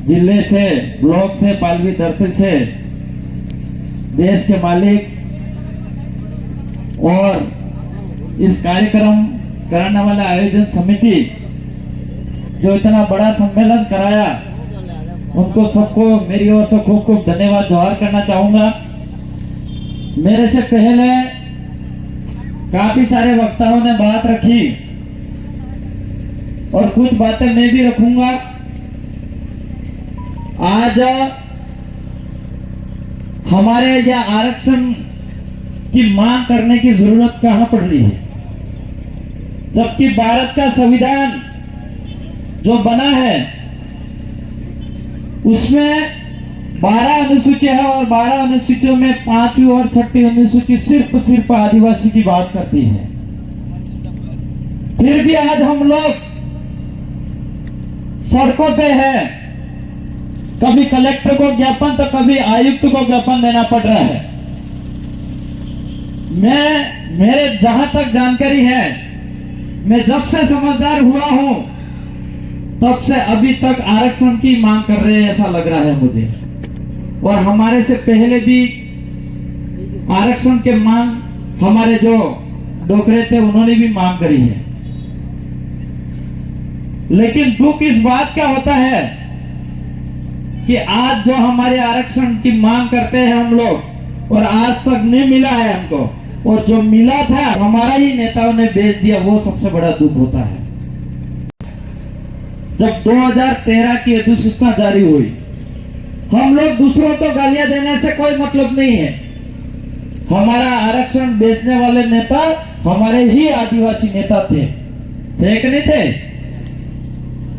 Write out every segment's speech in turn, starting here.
जिले से, ब्लॉक से, पालवी धरती से देश के मालिक और इस कार्यक्रम कराने वाला आयोजन समिति जो इतना बड़ा सम्मेलन कराया, उनको सबको मेरी ओर से खूब खूब धन्यवाद जोहार करना चाहूंगा। मेरे से पहले काफी सारे वक्ताओं ने बात रखी और कुछ बातें मैं भी रखूंगा। आज हमारे यहाँ आरक्षण की मांग करने की जरूरत कहां पड़ रही है, जबकि भारत का संविधान जो बना है उसमें 12 अनुसूचियां है और 12 अनुसूचियों में 5वीं और 6वीं अनुसूची सिर्फ आदिवासी की बात करती है। फिर भी आज हम लोग सड़कों पे हैं, कभी कलेक्टर को ज्ञापन तो कभी आयुक्त को ज्ञापन देना पड़ रहा है। मेरे जहां तक जानकारी है, मैं जब से समझदार हुआ हूं तब से अभी तक आरक्षण की मांग कर रहे हैं, ऐसा लग रहा है मुझे। और हमारे से पहले भी आरक्षण के मांग हमारे जो डोकरे थे उन्होंने भी मांग करी है। लेकिन दुख इस बात का होता है कि आज जो हमारे आरक्षण की मांग करते हैं हम लोग, और आज तक नहीं मिला है हमको, और जो मिला था हमारा ही नेताओं ने बेच दिया, वो सबसे बड़ा दुख होता है। जब 2013 की अधिसूचना जारी हुई, हम लोग दूसरों को गालियां देने से कोई मतलब नहीं है। हमारा आरक्षण बेचने वाले नेता हमारे ही आदिवासी नेता थे कि नहीं थे?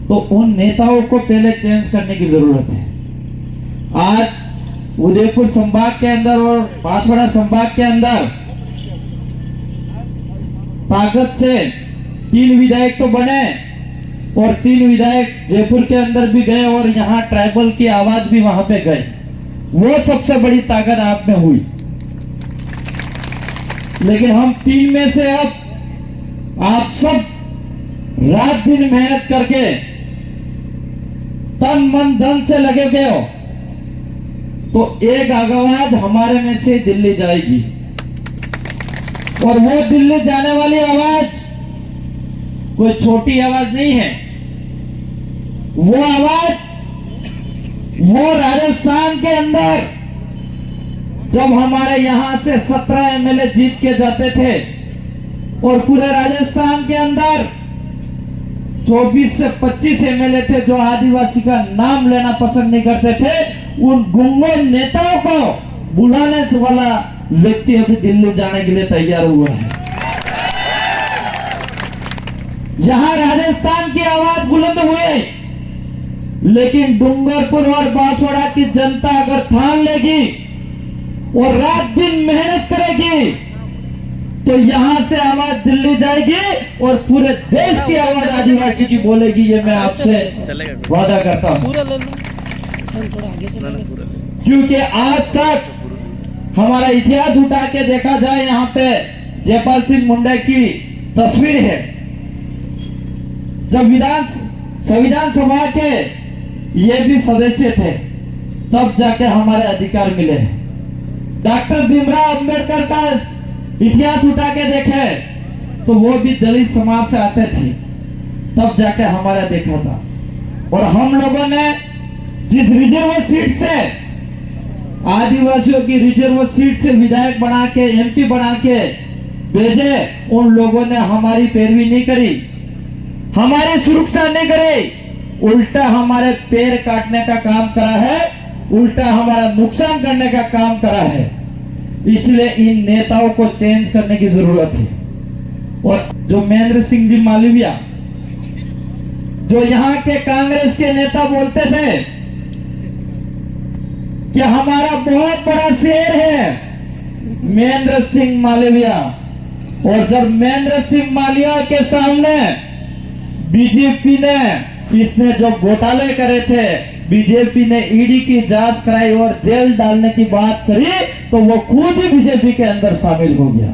तो उन नेताओं को पहले चेंज करने की जरूरत है। आज उदयपुर संभाग के अंदर और बांसवाड़ा संभाग के अंदर ताकत से 3 विधायक तो बने और 3 विधायक जयपुर के अंदर भी गए और यहाँ ट्राइबल की आवाज भी वहां पे गए। वो सबसे बड़ी ताकत आप में हुई। लेकिन हम 3 में से अब आप सब रात दिन मेहनत करके तन मन धन से लगे गए हो, तो एक आवाज हमारे में से दिल्ली जाएगी, और वो दिल्ली जाने वाली आवाज कोई छोटी आवाज नहीं है। वो आवाज वो राजस्थान के अंदर जब हमारे यहां से 17 एमएलए जीत के जाते थे और पूरे राजस्थान के अंदर 24 से 25 एमएलए थे जो आदिवासी का नाम लेना पसंद नहीं करते थे, उन गुंगो नेताओं को बुलाने वाला व्यक्ति अभी दिल्ली जाने के लिए तैयार हुआ है। यहां राजस्थान की आवाज बुलंद हुई, लेकिन डूंगरपुर और बांसवाड़ा की जनता अगर ठान लेगी और रात दिन मेहनत करेगी तो यहां से आवाज दिल्ली जाएगी और पूरे देश की आवाज आदिवासी की बोलेगी। ये मैं आपसे वादा करता हूं, क्योंकि आज तक हमारा इतिहास उठा के देखा जाए, यहाँ पे जयपाल सिंह मुंडा की तस्वीर है। जब संविधान सभा के ये भी सदस्य थे, तब जाके हमारे अधिकार मिले। डॉक्टर भीमराव अंबेडकर का इतिहास उठा के देखे तो वो भी दलित समाज से आते थे, तब जाके हमारा देखा था। और हम लोगों ने जिस रिजर्व सीट से, आदिवासियों की रिजर्व सीट से विधायक बना के, एमपी बना के भेजे, उन लोगों ने हमारी पैरवी नहीं करी, हमारी सुरक्षा नहीं करी, उल्टा हमारे पैर काटने का काम करा है, उल्टा हमारा नुकसान करने का काम करा है। इसलिए इन नेताओं को चेंज करने की जरूरत है। और जो महेंद्र सिंह जी मालविया, जो यहाँ के कांग्रेस के नेता बोलते थे कि हमारा बहुत बड़ा शेर है महेंद्र सिंह मालविया, और जब महेंद्र सिंह मालविया के सामने बीजेपी ने इसने जो घोटाले करे थे, बीजेपी ने ईडी की जांच कराई और जेल डालने की बात करी, तो वो खुद ही बीजेपी के अंदर शामिल हो गया।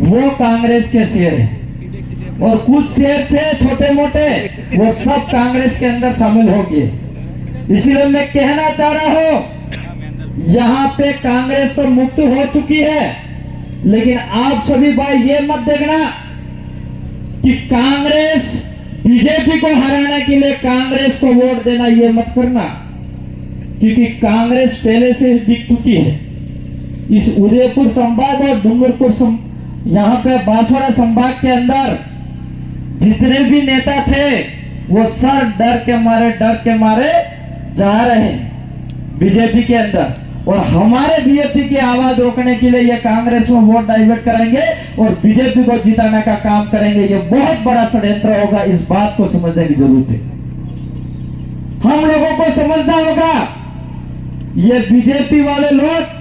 वो कांग्रेस के शेर है। और कुछ शेर थे छोटे मोटे, वो सब कांग्रेस के अंदर शामिल हो गए। इसलिए मैं कहना चाह रहा हूं, यहाँ पे कांग्रेस तो मुक्त हो चुकी है, लेकिन आप सभी भाई ये मत देखना कि कांग्रेस बीजेपी को हराने के लिए कांग्रेस को वोट देना, ये मत करना, क्योंकि कांग्रेस पहले से दिख चुकी है। इस उदयपुर संभाग और डूंगरपुर यहाँ पे बांसवाड़ा संभाग के अंदर जितने भी नेता थे वो सर डर के मारे जा रहे हैं बीजेपी के अंदर, और हमारे बीजेपी की आवाज रोकने के लिए ये कांग्रेस में वोट डाइवर्ट करेंगे और बीजेपी को जिताने का काम करेंगे। ये बहुत बड़ा षड्यंत्र होगा, इस बात को समझने की जरूरत है। हम लोगों को समझना होगा, ये बीजेपी वाले लोग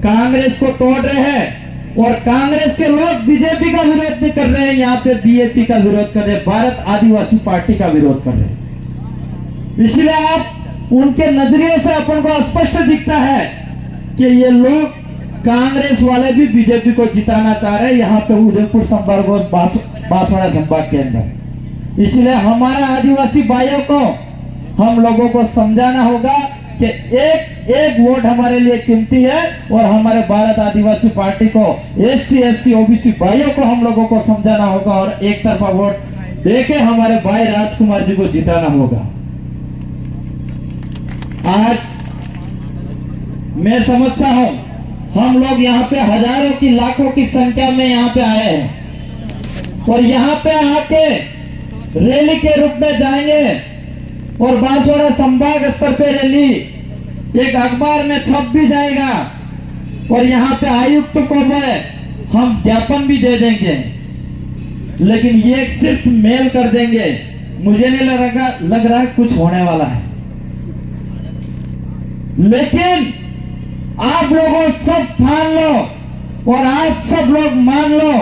कांग्रेस को तोड़ रहे हैं और कांग्रेस के लोग बीजेपी का विरोध नहीं कर रहे हैं, यहाँ पे बीएपी का विरोध कर रहे हैं, भारत आदिवासी पार्टी का विरोध कर रहे हैं। इसलिए आप उनके नजरिए से अपन को स्पष्ट दिखता है कि ये लोग कांग्रेस वाले भी बीजेपी को जिताना चाह रहे हैं यहाँ पे उदयपुर संभाग और बांसवाड़ा संभाग के अंदर। इसलिए हमारा आदिवासी भाइयों को हम लोगों को समझाना होगा कि एक एक वोट हमारे लिए कीमती है, और हमारे भारत आदिवासी पार्टी को, एसटी एससी ओबीसी भाइयों को हम लोगों को समझाना होगा और एक तरफा वोट देके हमारे भाई राजकुमार जी को जिताना होगा। आज मैं समझता हूं हम लोग यहाँ पे हजारों की लाखों की संख्या में यहाँ पे आए हैं, और यहाँ पे आके रैली के रूप में जाएंगे और बांसवाड़ा संभाग स्तर पे रैली एक अखबार में छप भी जाएगा, और यहाँ पे आयुक्त को हम ज्ञापन भी दे देंगे, लेकिन ये सिर्फ मेल कर देंगे। मुझे नहीं लग रहा है कुछ होने वाला है, लेकिन आप लोगों सब ठान लो और आप सब लोग मान लो,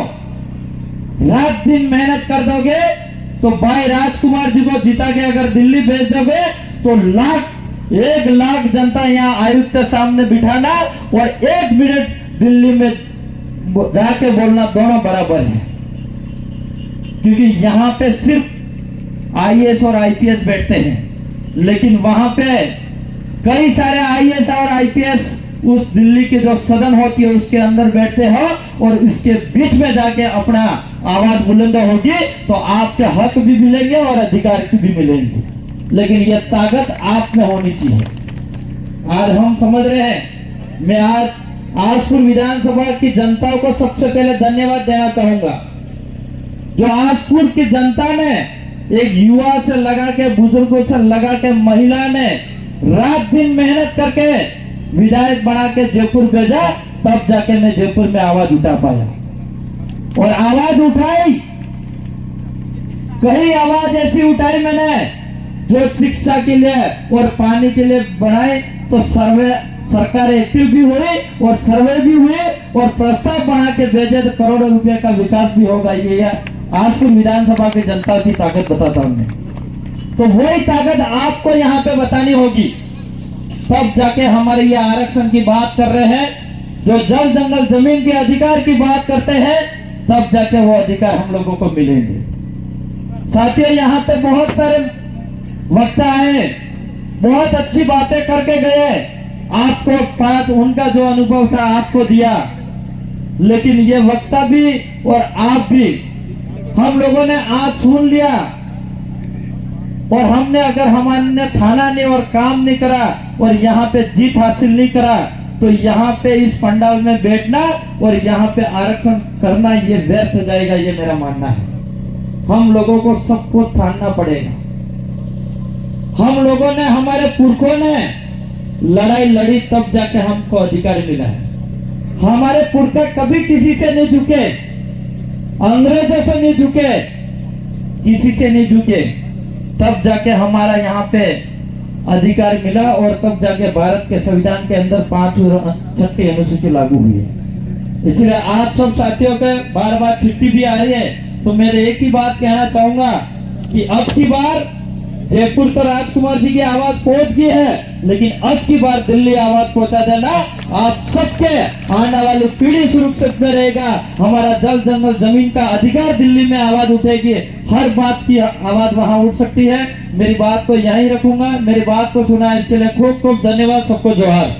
रात दिन मेहनत कर दोगे तो भाई राजकुमार जी को जिता के अगर दिल्ली भेज दोगे तो 1 लाख जनता यहाँ आयुक्त के सामने बिठाना और 1 मिनट दिल्ली में जाके बोलना दोनों बराबर है, क्योंकि यहाँ पे सिर्फ आईएएस और आईपीएस बैठते हैं, लेकिन वहां पे कई सारे आईएएस और आईपीएस उस दिल्ली की जो सदन होती है उसके अंदर बैठते हो, और इसके बीच में जाके अपना आवाज बुलंद होगी तो आपके हक भी मिलेंगे और अधिकार भी मिलेंगे, लेकिन यह ताकत आप में होनी चाहिए। आज हम समझ रहे हैं, मैं आज आजपुर विधानसभा की जनता को सबसे पहले धन्यवाद देना चाहूंगा, जो आजपुर की जनता ने एक युवा से लगा के, बुजुर्गों से लगा के, महिला ने रात दिन मेहनत करके विधायक बना के जयपुर भेजा, तब जाके मैं जयपुर में आवाज उठा पाया। और आवाज उठाई, कई आवाज ऐसी उठाई मैंने जो शिक्षा के लिए और पानी के लिए बढ़ाए, तो सरकार एक्टिव भी हुई और सर्वे भी हुए और प्रस्ताव बना के भेजे तो करोड़ों रुपए का विकास भी होगा। ये आजपुर विधानसभा की जनता की ताकत बताता हूं मैं, तो वही ताकत आपको यहाँ पे बतानी होगी, तब जाके हमारे ये आरक्षण की बात कर रहे हैं, जो जल जंगल जमीन के अधिकार की बात करते हैं, तब जाके वो अधिकार हम लोगों को मिलेंगे। साथियों, यहाँ पे बहुत सारे वक्ता आए, बहुत अच्छी बातें करके गए, आपको पास उनका जो अनुभव था आपको दिया, लेकिन ये वक्ता भी और आप भी हम लोगों ने आज सुन लिया, और हमने अगर हमारे थाना नहीं और काम नहीं करा और यहाँ पे जीत हासिल नहीं करा, तो यहाँ पे इस पंडाल में बैठना और यहाँ पे आरक्षण करना ये व्यर्थ हो जाएगा, ये मेरा मानना है। हम लोगों को सबको ठानना पड़ेगा। हम लोगों ने, हमारे पुरखों ने लड़ाई लड़ी, तब जाके हमको अधिकार मिला है। हमारे पुरखे कभी किसी से नहीं झुके, अंग्रेजों से नहीं झुके, किसी से नहीं झुके, तब जाके हमारा यहाँ पे अधिकार मिला, और तब जाके भारत के संविधान के अंदर 5 अनुसूची लागू हुई है। इसलिए आप सब साथियों के बार बार चिट्ठी भी आ रही है, तो मेरे एक ही बात कहना चाहूंगा कि अब की बार जयपुर तो राजकुमार जी की आवाज पहुंच गई है, लेकिन अब की बार दिल्ली आवाज पहुंचा देना। आप सबके आने वाली पीढ़ी सुरक्षित में रहेगा। हमारा जल जंगल जमीन का अधिकार दिल्ली में आवाज उठेगी, हर बात की आवाज वहां उठ सकती है। मेरी बात को यहीं रखूंगा। मेरी बात को सुना इसके लिए खूब खूब धन्यवाद। सबको जोहार।